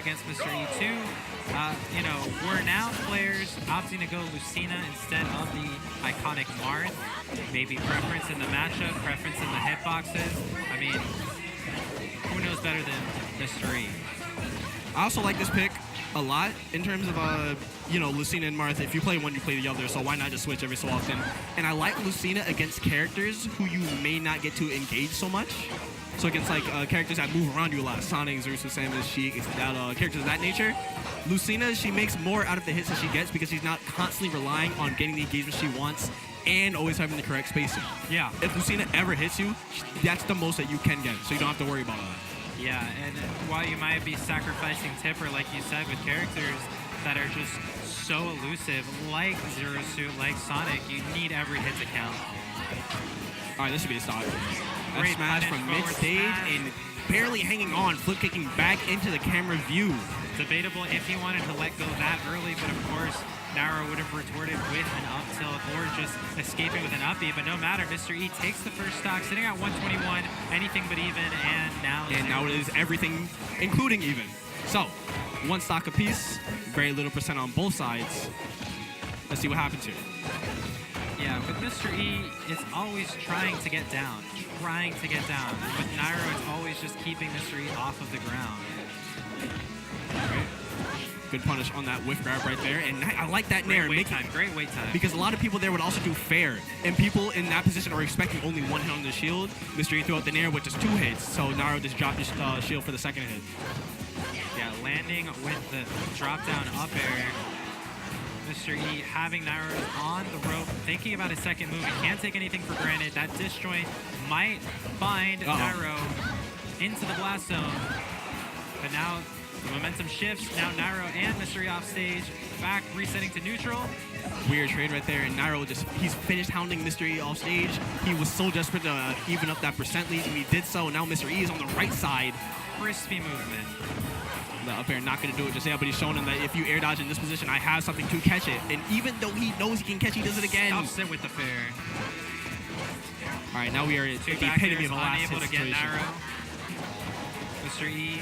against Mr. E2. You know, we're now players opting to go Lucina instead of the iconic Marth. Maybe preference in the matchup, preference in the hitboxes. I mean, who knows better than Mr. E? I also like this pick a lot in terms of, you know, Lucina and Marth. If you play one, you play the other, so why not just switch every so often? And I like Lucina against characters who you may not get to engage so much. So against like characters that move around you a lot, Sonic, Zeus, Samus, Sheik, characters of that nature. Lucina, she makes more out of the hits that she gets because she's not constantly relying on getting the engagement she wants and always having the correct spacing. Yeah. If Lucina ever hits you, that's the most that you can get, so you don't have to worry about that. Yeah, and while you might be sacrificing Tipper, like you said, with characters that are just so elusive, like Zero Suit, like Sonic, you need every hit to count. All right, this should be a stop. That Great smash punish, from forward mid-stage smash. and barely hanging on, flip kicking back into the camera view. Debatable if he wanted to let go that early, but of course, Nairo would have retorted with an up tilt or just escaping with an up B, but no matter, Mr. E takes the first stock, sitting at 121, anything but even, and now it is everything, including even. So, one stock apiece, very little percent on both sides. Let's see what happens here. Yeah, with Mr. E, it's always trying to get down. With Nairo, it's always just keeping Mr. E off of the ground. Right. Good punish on that whiff grab right there. And I like that Nair. Great wait time. Because a lot of people there would also do fair. And people in that position are expecting only one hit on the shield. Mr. E threw out the Nair with just 2 hits. So Nairo just dropped his shield for the second hit. Yeah, landing with the drop down up air. Mr. E having Nairo on the rope, thinking about his second move. He can't take anything for granted. That disjoint might find Nairo into the blast zone. But now the momentum shifts. Now Nairo and Mr. E off stage. Back resetting to neutral. Weird trade right there. And Nairo he's finished hounding Mr. E off stage. He was so desperate to even up that percent lead, and he did so. Now Mr. E is on the right side. Crispy movement. The up air not going to do it just yet, but he's showing him that if you air dodge in this position, I have something to catch it. And even though he knows he can catch, he does it again. Stops it with the fair. All right, now we are at the epitome of a last hit unable to get situation. Nairo. Mr. E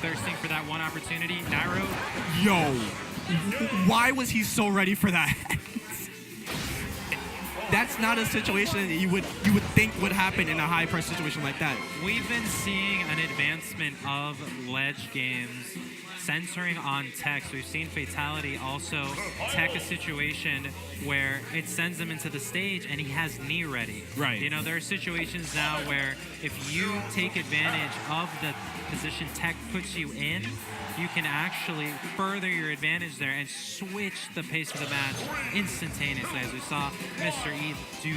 thirsting for that one opportunity. Nairo. Yo, why was he so ready for that? That's not a situation that you would think would happen in a high press situation like that. We've been seeing an advancement of ledge games centering on tech. So we've seen Fatality also tech a situation where it sends him into the stage and he has knee ready. Right. You know, there are situations now where if you take advantage of the position tech puts you in, you can actually further your advantage there and switch the pace of the match instantaneously, as we saw Mr. E do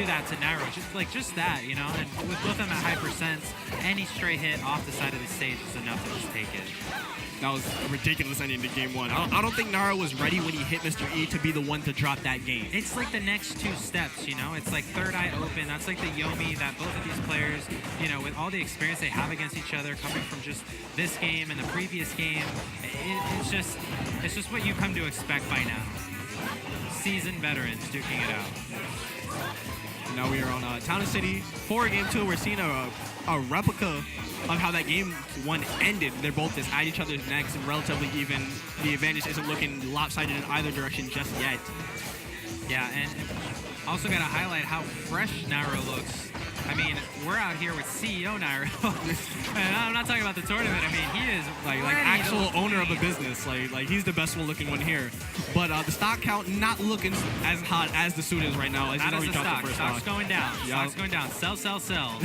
that to Nairo. Just that, you know, and with both of them at high percents, any straight hit off the side of the stage is enough to just take it. That was a ridiculous ending to game one. I don't think Nairo was ready when he hit Mr. E to be the one to drop that game. It's like the next 2 steps, you know? It's like third eye open. That's like the Yomi that both of these players, you know, with all the experience they have against each other, coming from just this game and the previous game, it's just what you come to expect by now. Seasoned veterans duking it out. Now we are on Town and City for game 2. We're seeing a replica of how that game 1 ended. They're both just at each other's necks and relatively even. The advantage isn't looking lopsided in either direction just yet. Yeah, and also got to highlight how fresh Nairo looks. I mean, we're out here with CEO Nairo. And I'm not talking about the tournament. I mean, he is like actual owner of a business. Like he's the best looking one here. But the stock count not looking as hot as the suit is right now. As not as the stock. Stock's going down. Yep. Stock's going down. Sell, sell, sell.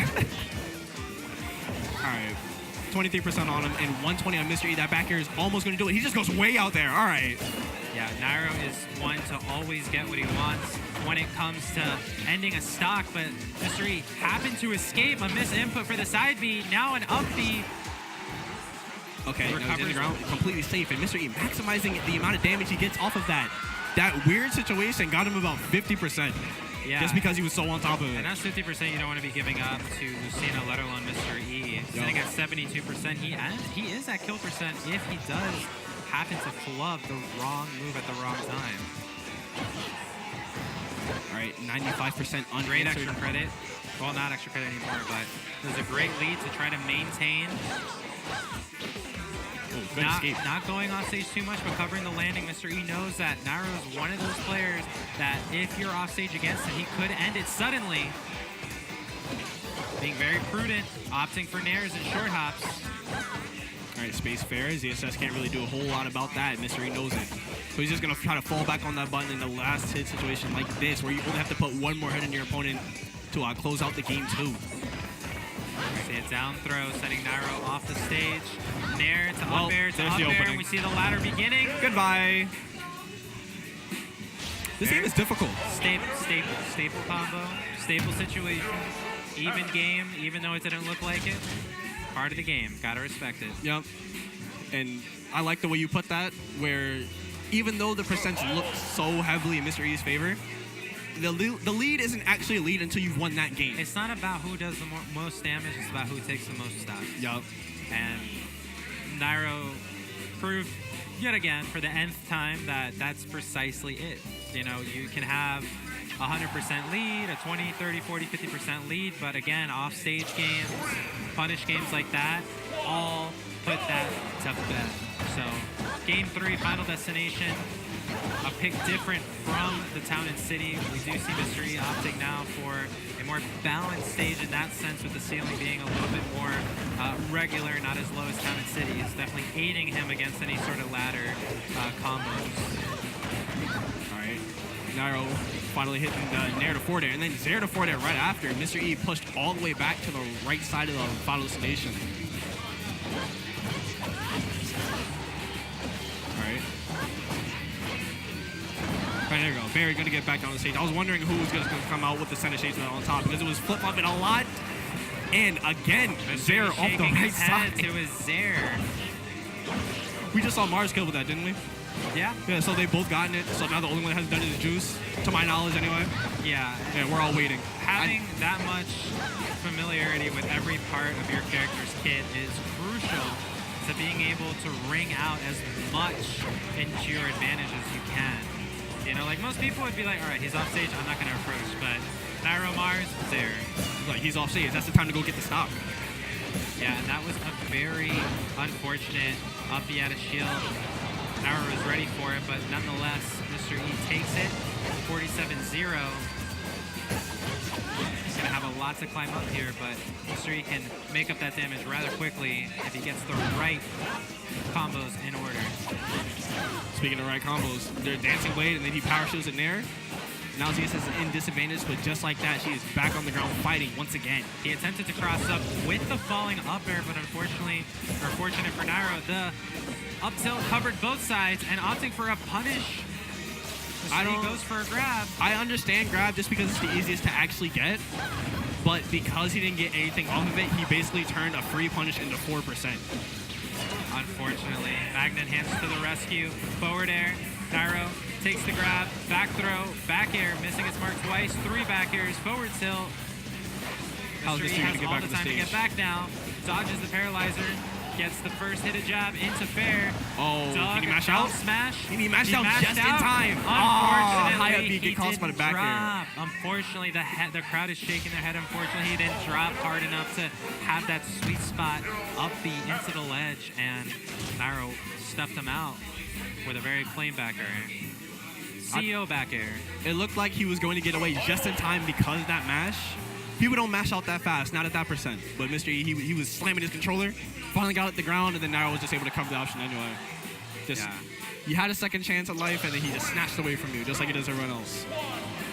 All right, 23% on him and 120 on Mr. E. That back air is almost going to do it. He just goes way out there. All right. Yeah, Nairo is one to always get what he wants when it comes to ending a stock, but Mr. E happened to escape a misinput for the side B. Now an up B. Okay, no, he's in the ground, completely safe, and Mr. E maximizing the amount of damage he gets off of that. That weird situation got him about 50%. Yeah. Just because he was so on top of it. And that's 50% you don't want to be giving up to Lucina, let alone Mr. E. Sitting at 72%. He is at kill percent if he does happen to flub the wrong move at the wrong time. All right, 95% unanswered. Great extra credit. Well, not extra credit anymore, but it was a great lead to try to maintain. Good escape. Not going off stage too much, but covering the landing. Mr. E knows that Nairo is one of those players that if you're off stage against him, he could end it suddenly. Being very prudent, opting for nairs and short hops. All right, space fair. ZSS can't really do a whole lot about that. Mr. E knows it. So he's just going to try to fall back on that button in the last hit situation like this, where you only have to put one more hit in your opponent to close out the game too. See a down throw, setting Nairo off the stage. Nair to up air to up the air, opening. and we see the ladder beginning. Goodbye. This game is difficult. Staple combo, staple situation. Even game, even though it didn't look like it. Part of the game, gotta respect it. Yep. And I like the way you put that, where even though the percentage looks so heavily in Mr. E's favor, the lead isn't actually a lead until you've won that game. It's not about who does the most damage, it's about who takes the most stock. Yep. And Nairo proved yet again for the nth time that that's precisely it. You know, you can have 100% lead, a 20, 30, 40, 50% lead, but again, off-stage games, punish games like that, all put that to bed. So, game 3, final destination, a pick different from the town and city. We do see Mr. E opting now for a more balanced stage in that sense, with the ceiling being a little bit more regular, not as low as town and city. It's definitely aiding him against any sort of ladder combos. All right. Nairo finally hitting the Nair to forward air, and then Zair to forward air right after. Mr. E pushed all the way back to the right side of the final destination. All right. There you go. Very good to get back on the stage. I was wondering who was going to come out with the center stage on top, because it was flip-flopping a lot. And again, Zair off the right side. To his Zair. We just saw Mars kill with that, didn't we? Yeah. Yeah, so they both gotten it. So now the only one that hasn't done it is Juice, to my knowledge anyway. Yeah. Yeah, we're all waiting. Having that much familiarity with every part of your character's kit is crucial to being able to wring out as much into your advantage as you can. You know, like most people would be like, all right, he's off stage, I'm not going to approach. But Nairo Mars, there. Like, he's off stage. That's the time to go get the stock. Yeah, and that was a very unfortunate up B out of shield. Nairo was ready for it, but nonetheless, Mr. E takes it. 47-0. He's going to have a lot to climb up here, but Mr. E can make up that damage rather quickly if he gets the right combos in order. Speaking of right combos, they're Dancing Blade, and then he power shields in there. Now ZSS is in disadvantage, but just like that, she is back on the ground fighting once again. He attempted to cross up with the falling up air, but unfortunately, or fortunate for Nairo, the up tilt covered both sides, and opting for a punish. He goes for a grab. I understand grab just because it's the easiest to actually get, but because he didn't get anything off of it, he basically turned a free punish into 4%. Unfortunately, Magnet hands to the rescue. Forward air, Nairo takes the grab, back throw, back air, missing its mark twice, 3 back airs, forward tilt. How's Mr. E Mr. E gonna has get all back the on the time to stage? get back now. Dodges the paralyzer, gets the first hit a jab into fair. Oh, Dog, can he mash out? Smash. He mashed out just in time. Unfortunately, high up B he get caught by the didn't back drop. Unfortunately, the crowd is shaking their head. Unfortunately, he didn't drop hard enough to have that sweet spot up B into the ledge, and Nairo stuffed him out with a very plain back air. CEO back air. It looked like he was going to get away just in time because of that mash. People don't mash out that fast, not at that percent. But Mr. E, he was slamming his controller, finally got it to the ground, and then Nairo was just able to cover the option anyway. You had a second chance at life, and then he just snatched away from you, just like he does everyone else.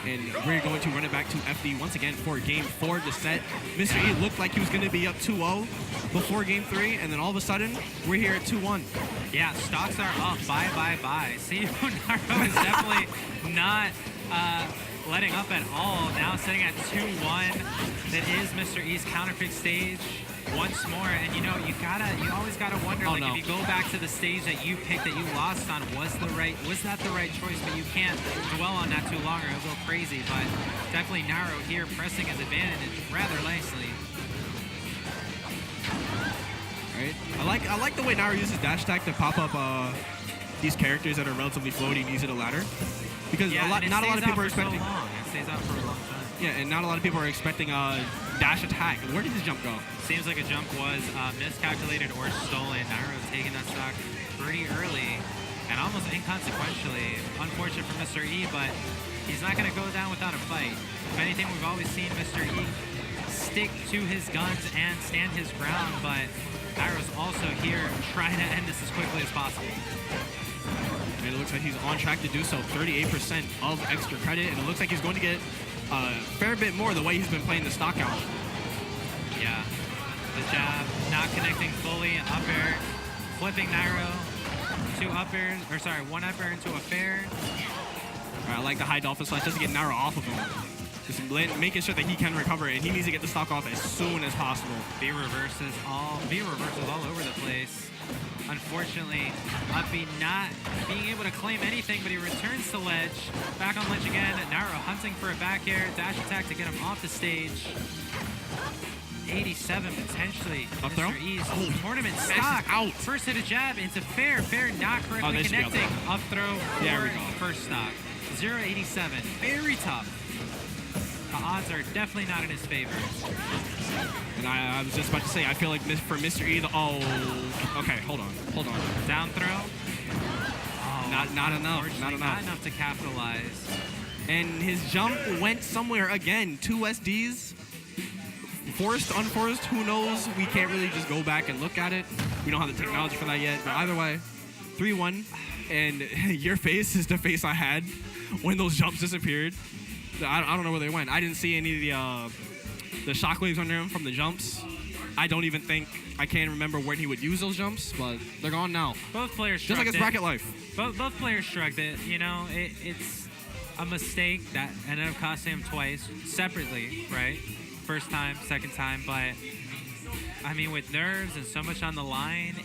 And we're going to run it back to FD once again for game 4 of the set. Mr. E looked like he was going to be up 2-0 before game 3, and then all of a sudden, we're here at 2-1. Yeah, stocks are up. Bye. CEO Nairo is definitely not letting up at all. Now sitting at 2-1. That is Mr. E's counterpick stage once more. And you know, you always gotta wonder, if you go back to the stage that you picked, that you lost on, was that the right choice? But you can't dwell on that too long or it'll go crazy. But definitely Nairo here pressing his advantage rather nicely. Right. I like the way Nairo uses dash attack to pop up these characters that are relatively floaty and use it a ladder. Because not a lot of people are expecting. It stays out for a long time. Yeah, and not a lot of people are expecting dash attack. Where did his jump go? Seems like a jump was miscalculated or stolen. Nairo taking that stock pretty early and almost inconsequentially. Unfortunate for Mr. E, but he's not going to go down without a fight. If anything, we've always seen Mr. E stick to his guns and stand his ground, but Nairo's also here trying to end this as quickly as possible. And it looks like he's on track to do so. 38% of extra credit, and it looks like he's going to get a fair bit more the way he's been playing the stock out. Yeah, the jab not connecting fully, up air, flipping Nairo, one up air into a fair. All right, I like the high dolphin slash just to get Nairo off of him. Just making sure that he can recover, and he needs to get the stock off as soon as possible. B reverses all over the place. Unfortunately, Uppy not being able to claim anything, but he returns to ledge. Back on ledge again. Nairo hunting for a back air, dash attack to get him off the stage. 87 potentially. Up throw? Mr. E's tournament stock. Out. First hit of jab into fair. Fair not correctly connecting. Up throw there for we go. First stock. 0.87. Very tough. The odds are definitely not in his favor. And I was just about to say, I feel like for Mr. E, okay, hold on. Down throw. Oh, Not enough. Not enough to capitalize. And his jump went somewhere again. 2 SDs. Forced, unforced, who knows? We can't really just go back and look at it. We don't have the technology for that yet. But either way, 3-1. And your face is the face I had when those jumps disappeared. I don't know where they went. I didn't see any of the shockwaves under him from the jumps. I can't remember when he would use those jumps, but they're gone now. Both players just like it's bracket life. Both players shrugged it. You know, it's a mistake that ended up costing him twice, separately, right? First time, second time, but I mean, with nerves and so much on the line,